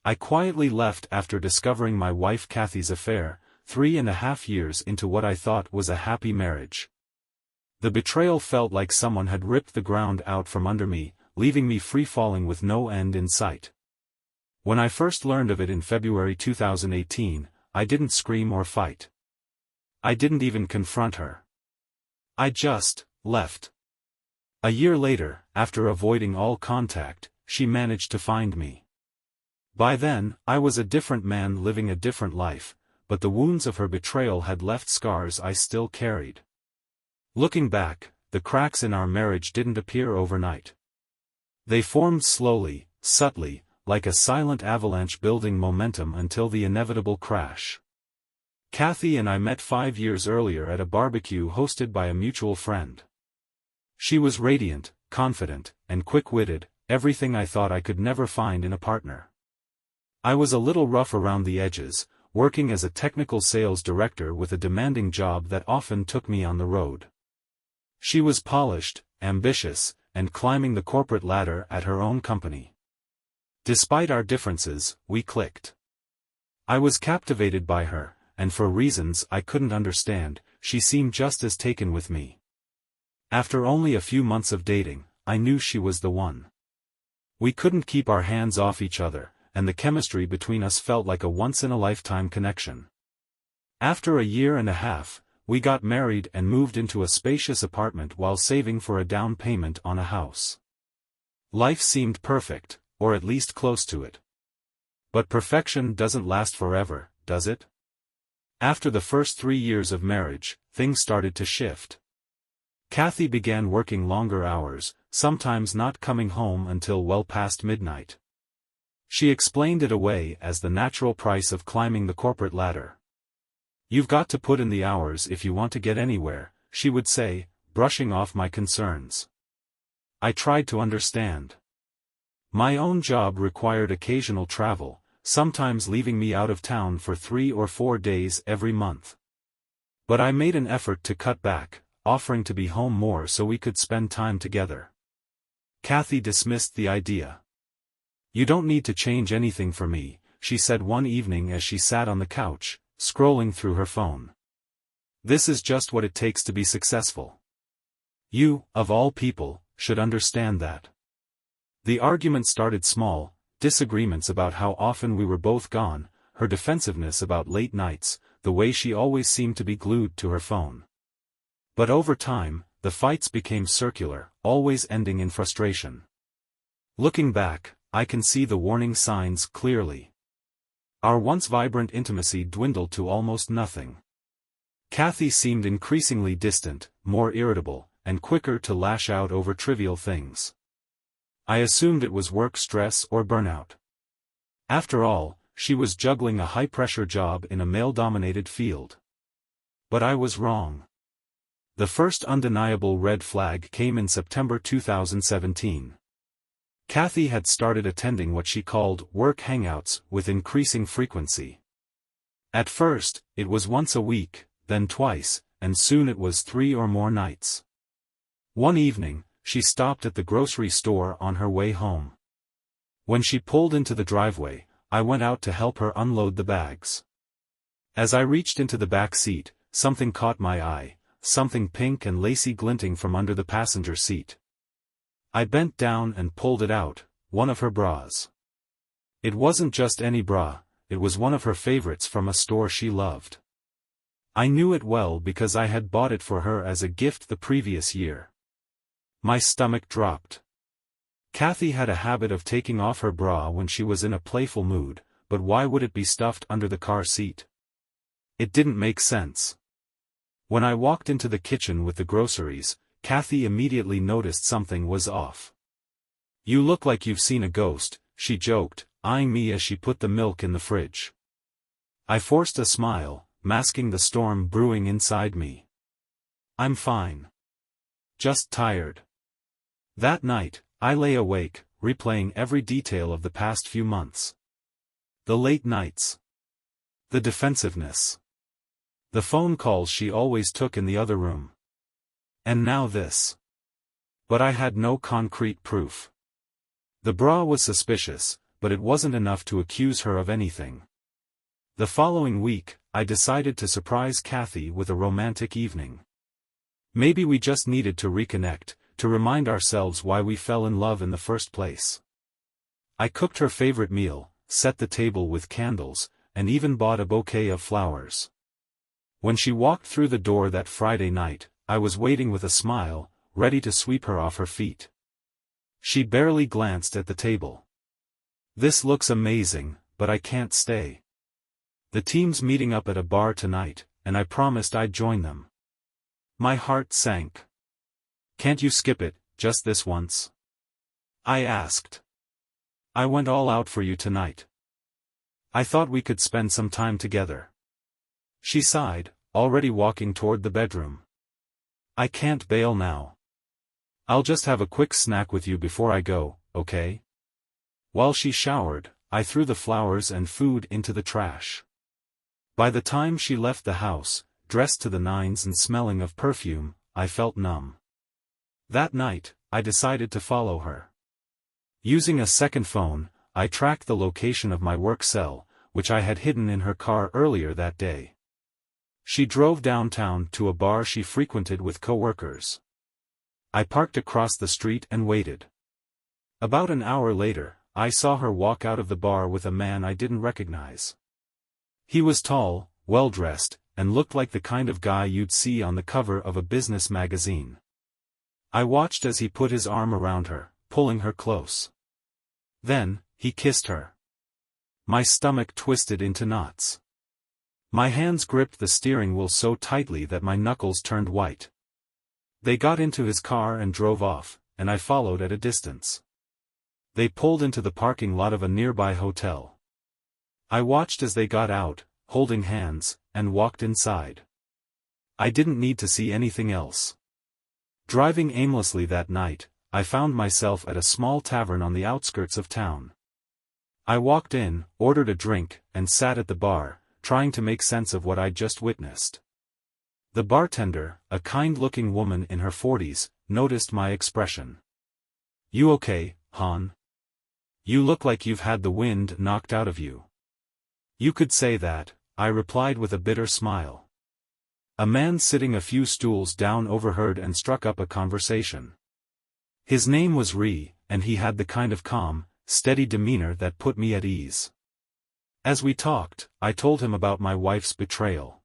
I quietly left after discovering my wife Cathy's affair, 3.5 years into what I thought was a happy marriage. The betrayal felt like someone had ripped the ground out from under me, leaving me free-falling with no end in sight. When I first learned of it in February 2018, I didn't scream or fight. I didn't even confront her. I just left. A year later, after avoiding all contact, she managed to find me. By then, I was a different man living a different life, but the wounds of her betrayal had left scars I still carried. Looking back, the cracks in our marriage didn't appear overnight. They formed slowly, subtly, like a silent avalanche building momentum until the inevitable crash. Cathy and I met 5 years earlier at a barbecue hosted by a mutual friend. She was radiant, confident, and quick-witted, everything I thought I could never find in a partner. I was a little rough around the edges, working as a technical sales director with a demanding job that often took me on the road. She was polished, ambitious, and climbing the corporate ladder at her own company. Despite our differences, we clicked. I was captivated by her, and for reasons I couldn't understand, she seemed just as taken with me. After only a few months of dating, I knew she was the one. We couldn't keep our hands off each other, and the chemistry between us felt like a once-in-a-lifetime connection. After a year and a half, we got married and moved into a spacious apartment while saving for a down payment on a house. Life seemed perfect, or at least close to it. But perfection doesn't last forever, does it? After the first 3 years of marriage, things started to shift. Cathy began working longer hours, sometimes not coming home until well past midnight. She explained it away as the natural price of climbing the corporate ladder. "You've got to put in the hours if you want to get anywhere," she would say, brushing off my concerns. I tried to understand. My own job required occasional travel, sometimes leaving me out of town for 3 or 4 days every month. But I made an effort to cut back, offering to be home more so we could spend time together. Cathy dismissed the idea. "You don't need to change anything for me," she said one evening as she sat on the couch, scrolling through her phone. "This is just what it takes to be successful. You, of all people, should understand that." The argument started small, disagreements about how often we were both gone, her defensiveness about late nights, the way she always seemed to be glued to her phone. But over time, the fights became circular, always ending in frustration. Looking back, I can see the warning signs clearly. Our once vibrant intimacy dwindled to almost nothing. Cathy seemed increasingly distant, more irritable, and quicker to lash out over trivial things. I assumed it was work stress or burnout. After all, she was juggling a high-pressure job in a male-dominated field. But I was wrong. The first undeniable red flag came in September 2017. Cathy had started attending what she called work hangouts with increasing frequency. At first, it was once a week, then twice, and soon it was 3 or more nights. One evening, she stopped at the grocery store on her way home. When she pulled into the driveway, I went out to help her unload the bags. As I reached into the back seat, something caught my eye, something pink and lacy glinting from under the passenger seat. I bent down and pulled it out, one of her bras. It wasn't just any bra, it was one of her favorites from a store she loved. I knew it well because I had bought it for her as a gift the previous year. My stomach dropped. Cathy had a habit of taking off her bra when she was in a playful mood, but why would it be stuffed under the car seat? It didn't make sense. When I walked into the kitchen with the groceries, Cathy immediately noticed something was off. "You look like you've seen a ghost," she joked, eyeing me as she put the milk in the fridge. I forced a smile, masking the storm brewing inside me. "I'm fine. Just tired." That night, I lay awake, replaying every detail of the past few months. The late nights. The defensiveness. The phone calls she always took in the other room. And now this. But I had no concrete proof. The bra was suspicious, but it wasn't enough to accuse her of anything. The following week, I decided to surprise Cathy with a romantic evening. Maybe we just needed to reconnect, to remind ourselves why we fell in love in the first place. I cooked her favorite meal, set the table with candles, and even bought a bouquet of flowers. When she walked through the door that Friday night, I was waiting with a smile, ready to sweep her off her feet. She barely glanced at the table. "This looks amazing, but I can't stay. The team's meeting up at a bar tonight, and I promised I'd join them." My heart sank. "Can't you skip it, just this once?" I asked. "I went all out for you tonight. I thought we could spend some time together." She sighed, already walking toward the bedroom. "I can't bail now. I'll just have a quick snack with you before I go, okay?" While she showered, I threw the flowers and food into the trash. By the time she left the house, dressed to the nines and smelling of perfume, I felt numb. That night, I decided to follow her. Using a second phone, I tracked the location of my work cell, which I had hidden in her car earlier that day. She drove downtown to a bar she frequented with coworkers. I parked across the street and waited. About an hour later, I saw her walk out of the bar with a man I didn't recognize. He was tall, well-dressed, and looked like the kind of guy you'd see on the cover of a business magazine. I watched as he put his arm around her, pulling her close. Then, he kissed her. My stomach twisted into knots. My hands gripped the steering wheel so tightly that my knuckles turned white. They got into his car and drove off, and I followed at a distance. They pulled into the parking lot of a nearby hotel. I watched as they got out, holding hands, and walked inside. I didn't need to see anything else. Driving aimlessly that night, I found myself at a small tavern on the outskirts of town. I walked in, ordered a drink, and sat at the bar, trying to make sense of what I'd just witnessed. The bartender, a kind-looking woman in her 40s, noticed my expression. "You okay, hon? You look like you've had the wind knocked out of you." "You could say that," I replied with a bitter smile. A man sitting a few stools down overheard and struck up a conversation. His name was Ree, and he had the kind of calm, steady demeanor that put me at ease. As we talked, I told him about my wife's betrayal.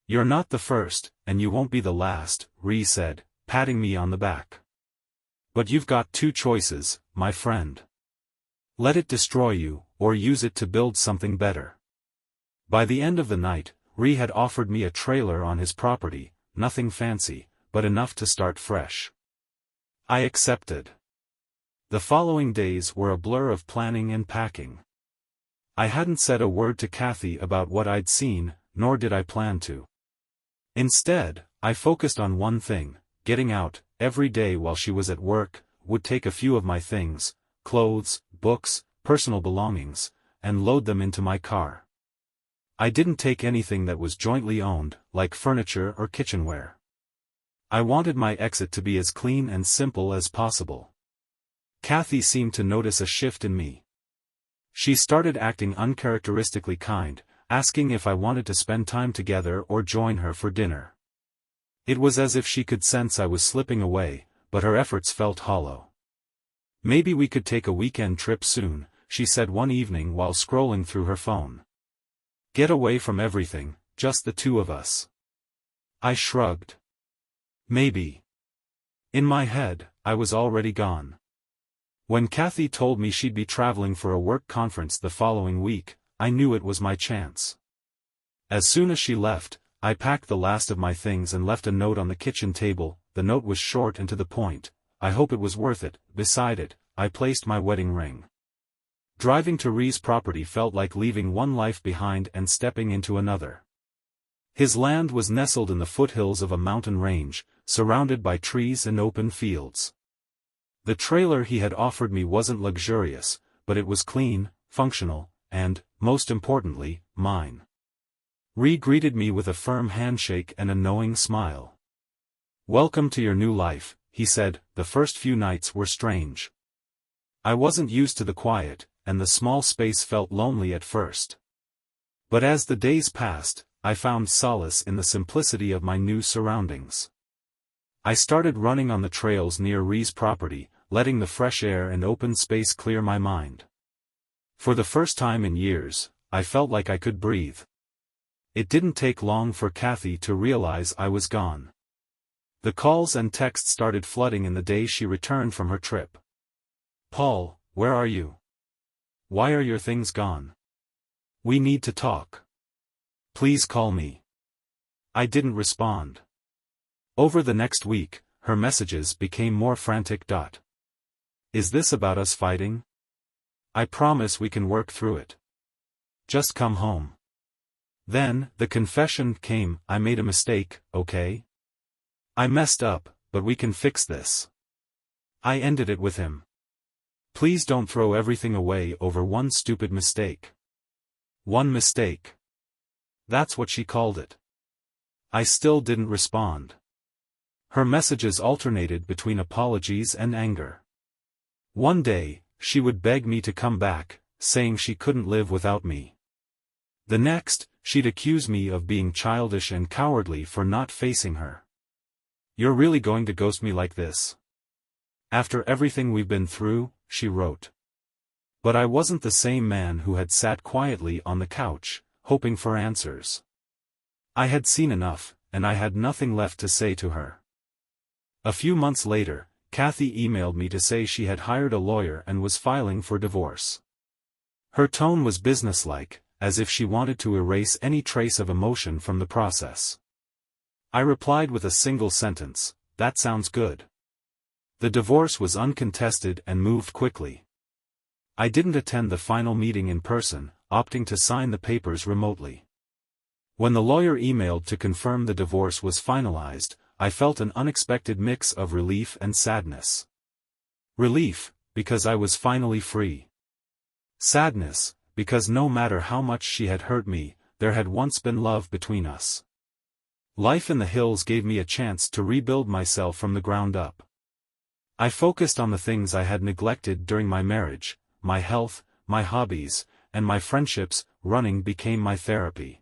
"You're not the first, and you won't be the last," Ree said, patting me on the back. "But you've got two choices, my friend. Let it destroy you, or use it to build something better." By the end of the night, Ree had offered me a trailer on his property, nothing fancy, but enough to start fresh. I accepted. The following days were a blur of planning and packing. I hadn't said a word to Cathy about what I'd seen, nor did I plan to. Instead, I focused on one thing: getting out. Every day while she was at work, would take a few of my things, clothes, books, personal belongings, and load them into my car. I didn't take anything that was jointly owned, like furniture or kitchenware. I wanted my exit to be as clean and simple as possible. Cathy seemed to notice a shift in me. She started acting uncharacteristically kind, asking if I wanted to spend time together or join her for dinner. It was as if she could sense I was slipping away, but her efforts felt hollow. "Maybe we could take a weekend trip soon," she said one evening while scrolling through her phone. "Get away from everything, just the two of us." I shrugged. "Maybe." In my head, I was already gone. When Cathy told me she'd be traveling for a work conference the following week, I knew it was my chance. As soon as she left, I packed the last of my things and left a note on the kitchen table. The note was short and to the point: "I hope it was worth it." Beside it, I placed my wedding ring. Driving to Ree's property felt like leaving one life behind and stepping into another. His land was nestled in the foothills of a mountain range, surrounded by trees and open fields. The trailer he had offered me wasn't luxurious, but it was clean, functional, and, most importantly, mine. Ree greeted me with a firm handshake and a knowing smile. "Welcome to your new life," he said. The first few nights were strange. I wasn't used to the quiet, and the small space felt lonely at first. But as the days passed, I found solace in the simplicity of my new surroundings. I started running on the trails near Ree's property, letting the fresh air and open space clear my mind. For the first time in years, I felt like I could breathe. It didn't take long for Cathy to realize I was gone. The calls and texts started flooding in the day she returned from her trip. "Paul, where are you? Why are your things gone? We need to talk. Please call me." I didn't respond. Over the next week, her messages became more frantic. "Is this about us fighting? I promise we can work through it. Just come home." Then, the confession came, "I made a mistake, okay? I messed up, but we can fix this." I ended it with him. "Please don't throw everything away over one stupid mistake." One mistake. That's what she called it. I still didn't respond. Her messages alternated between apologies and anger. One day, she would beg me to come back, saying she couldn't live without me. The next, she'd accuse me of being childish and cowardly for not facing her. "You're really going to ghost me like this? After everything we've been through," she wrote. But I wasn't the same man who had sat quietly on the couch, hoping for answers. I had seen enough, and I had nothing left to say to her. A few months later, Cathy emailed me to say she had hired a lawyer and was filing for divorce. Her tone was businesslike, as if she wanted to erase any trace of emotion from the process. I replied with a single sentence, "That sounds good." The divorce was uncontested and moved quickly. I didn't attend the final meeting in person, opting to sign the papers remotely. When the lawyer emailed to confirm the divorce was finalized, I felt an unexpected mix of relief and sadness. Relief, because I was finally free. Sadness, because no matter how much she had hurt me, there had once been love between us. Life in the hills gave me a chance to rebuild myself from the ground up. I focused on the things I had neglected during my marriage: my health, my hobbies, and my friendships. Running became my therapy.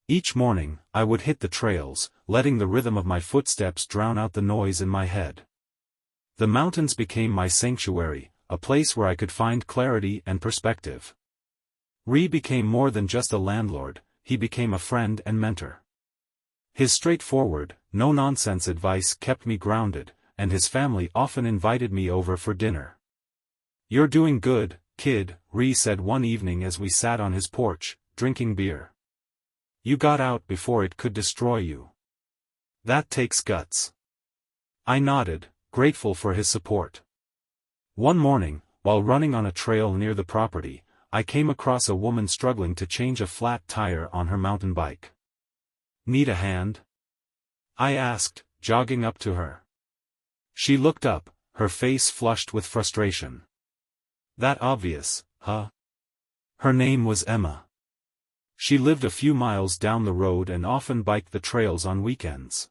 Each morning, I would hit the trails, letting the rhythm of my footsteps drown out the noise in my head. The mountains became my sanctuary, a place where I could find clarity and perspective. Ree became more than just a landlord, he became a friend and mentor. His straightforward, no-nonsense advice kept me grounded, and his family often invited me over for dinner. "You're doing good, kid," Ree said one evening as we sat on his porch, drinking beer. "You got out before it could destroy you. That takes guts." I nodded, grateful for his support. One morning, while running on a trail near the property, I came across a woman struggling to change a flat tire on her mountain bike. "Need a hand?" I asked, jogging up to her. She looked up, her face flushed with frustration. "That obvious, huh?" Her name was Emma. She lived a few miles down the road and often biked the trails on weekends.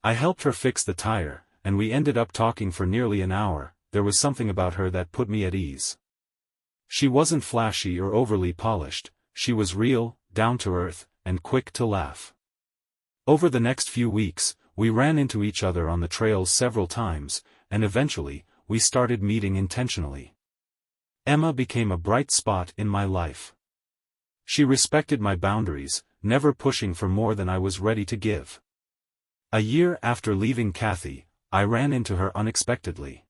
I helped her fix the tire, and we ended up talking for nearly an hour. There was something about her that put me at ease. She wasn't flashy or overly polished, she was real, down-to-earth, and quick to laugh. Over the next few weeks, we ran into each other on the trails several times, and eventually, we started meeting intentionally. Emma became a bright spot in my life. She respected my boundaries, never pushing for more than I was ready to give. A year after leaving Cathy, I ran into her unexpectedly.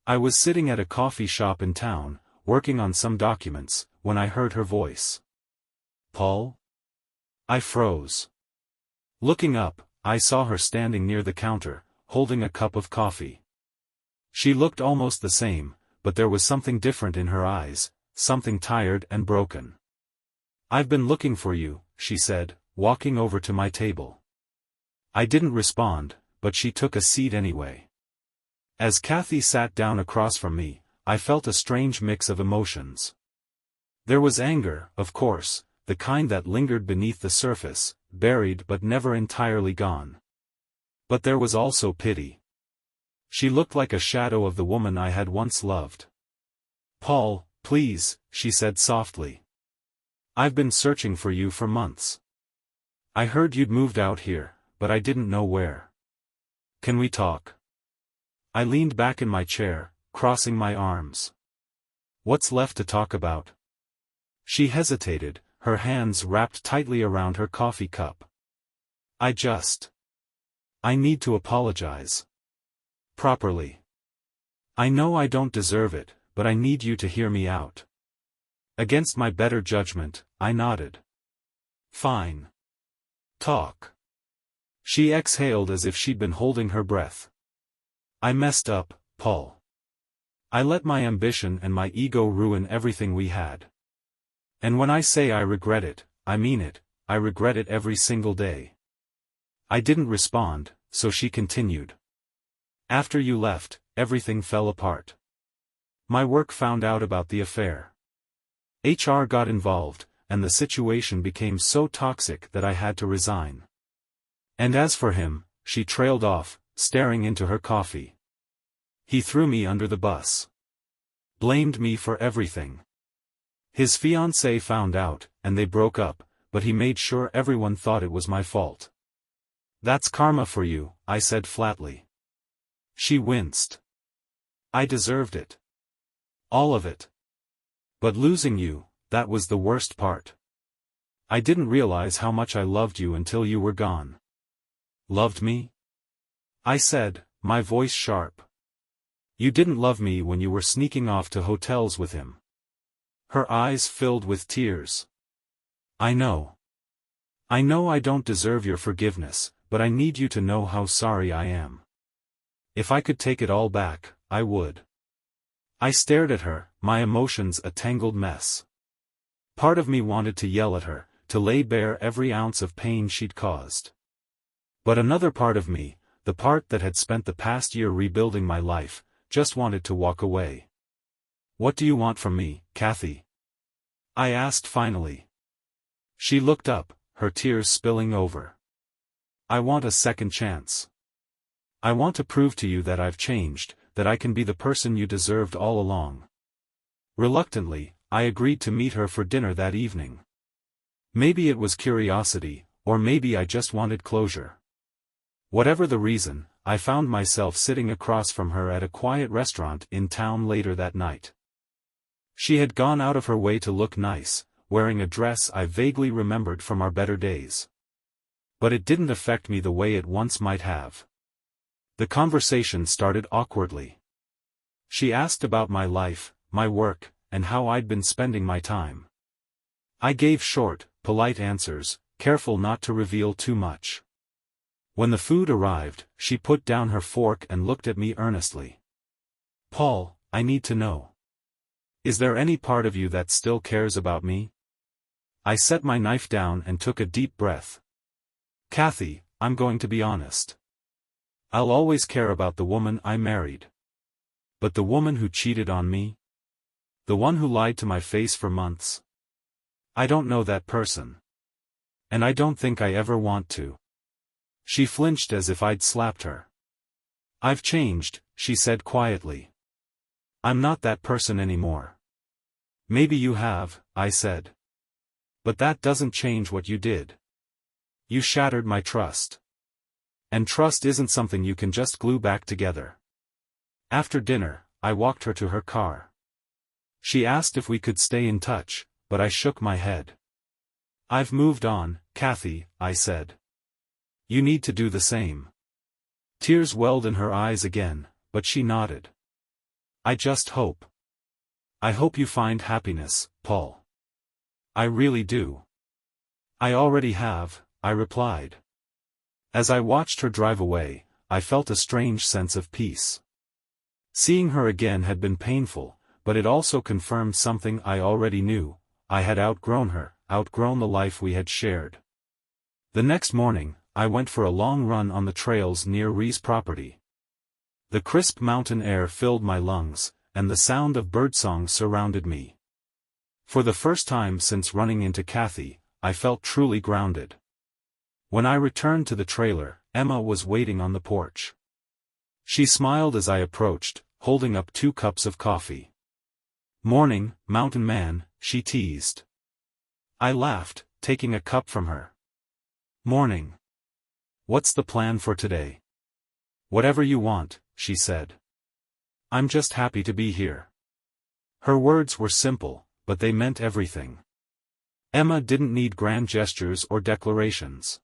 I was sitting at a coffee shop in town, working on some documents, when I heard her voice. "Paul?" I froze. Looking up, I saw her standing near the counter, holding a cup of coffee. She looked almost the same, but there was something different in her eyes, something tired and broken. "I've been looking for you," she said, walking over to my table. I didn't respond, but she took a seat anyway. As Cathy sat down across from me, I felt a strange mix of emotions. There was anger, of course, the kind that lingered beneath the surface, buried but never entirely gone. But there was also pity. She looked like a shadow of the woman I had once loved. "Paul, Please, she said softly. I've been searching for you for months. I heard you'd moved out here, but I didn't know where. Can we talk? I leaned back in my chair, crossing my arms. What's left to talk about? She hesitated, her hands wrapped tightly around her coffee cup. I need to apologize. Properly. I know I don't deserve it, but I need you to hear me out. Against my better judgment, I nodded. Fine. Talk. She exhaled as if she'd been holding her breath. I messed up, Paul. I let my ambition and my ego ruin everything we had. And when I say I regret it, I mean it, I regret it every single day. I didn't respond, so she continued. After you left, everything fell apart. My work found out about the affair. HR got involved, and the situation became so toxic that I had to resign. And as for him, she trailed off, staring into her coffee. He threw me under the bus. Blamed me for everything. His fiancée found out, and they broke up, but he made sure everyone thought it was my fault. That's karma for you, I said flatly. She winced. I deserved it. All of it. But losing you, that was the worst part. I didn't realize how much I loved you until you were gone. Loved me? I said, my voice sharp. You didn't love me when you were sneaking off to hotels with him. Her eyes filled with tears. I know. I know I don't deserve your forgiveness, but I need you to know how sorry I am. If I could take it all back, I would. I stared at her, my emotions a tangled mess. Part of me wanted to yell at her, to lay bare every ounce of pain she'd caused. But another part of me, the part that had spent the past year rebuilding my life, just wanted to walk away. What do you want from me, Cathy? I asked finally. She looked up, her tears spilling over. I want a second chance. I want to prove to you that I've changed, that I can be the person you deserved all along. Reluctantly, I agreed to meet her for dinner that evening. Maybe it was curiosity, or maybe I just wanted closure. Whatever the reason, I found myself sitting across from her at a quiet restaurant in town later that night. She had gone out of her way to look nice, wearing a dress I vaguely remembered from our better days. But it didn't affect me the way it once might have. The conversation started awkwardly. She asked about my life, my work, and how I'd been spending my time. I gave short, polite answers, careful not to reveal too much. When the food arrived, she put down her fork and looked at me earnestly. Paul, I need to know. Is there any part of you that still cares about me? I set my knife down and took a deep breath. Cathy, I'm going to be honest. I'll always care about the woman I married. But the woman who cheated on me? The one who lied to my face for months? I don't know that person. And I don't think I ever want to. She flinched as if I'd slapped her. I've changed, she said quietly. I'm not that person anymore. Maybe you have, I said. But that doesn't change what you did. You shattered my trust. And trust isn't something you can just glue back together. After dinner, I walked her to her car. She asked if we could stay in touch, but I shook my head. I've moved on, Cathy, I said. You need to do the same. Tears welled in her eyes again, but she nodded. I just hope. I hope you find happiness, Paul. I really do. I already have, I replied. As I watched her drive away, I felt a strange sense of peace. Seeing her again had been painful, but it also confirmed something I already knew. I had outgrown her, outgrown the life we had shared. The next morning, I went for a long run on the trails near Ree's property. The crisp mountain air filled my lungs, and the sound of birdsong surrounded me. For the first time since running into Cathy, I felt truly grounded. When I returned to the trailer, Emma was waiting on the porch. She smiled as I approached, holding up 2 cups of coffee. "Morning, mountain man," she teased. I laughed, taking a cup from her. "Morning. What's the plan for today?" "Whatever you want," she said. "I'm just happy to be here." Her words were simple, but they meant everything. Emma didn't need grand gestures or declarations.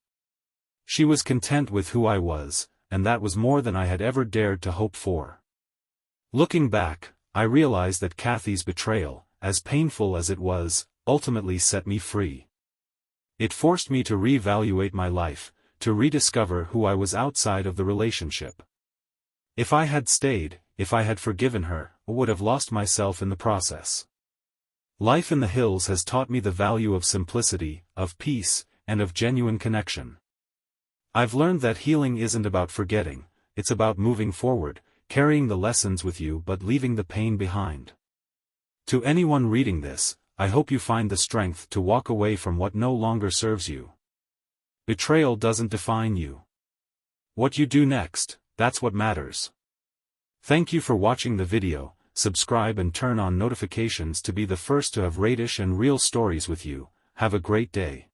She was content with who I was, and that was more than I had ever dared to hope for. Looking back, I realized that Cathy's betrayal, as painful as it was, ultimately set me free. It forced me to reevaluate my life, to rediscover who I was outside of the relationship. If I had stayed, if I had forgiven her, I would have lost myself in the process. Life in the hills has taught me the value of simplicity, of peace, and of genuine connection. I've learned that healing isn't about forgetting, it's about moving forward, carrying the lessons with you but leaving the pain behind. To anyone reading this, I hope you find the strength to walk away from what no longer serves you. Betrayal doesn't define you. What you do next, that's what matters. Thank you for watching the video. Subscribe and turn on notifications to be the first to have radish and real stories with you. Have a great day.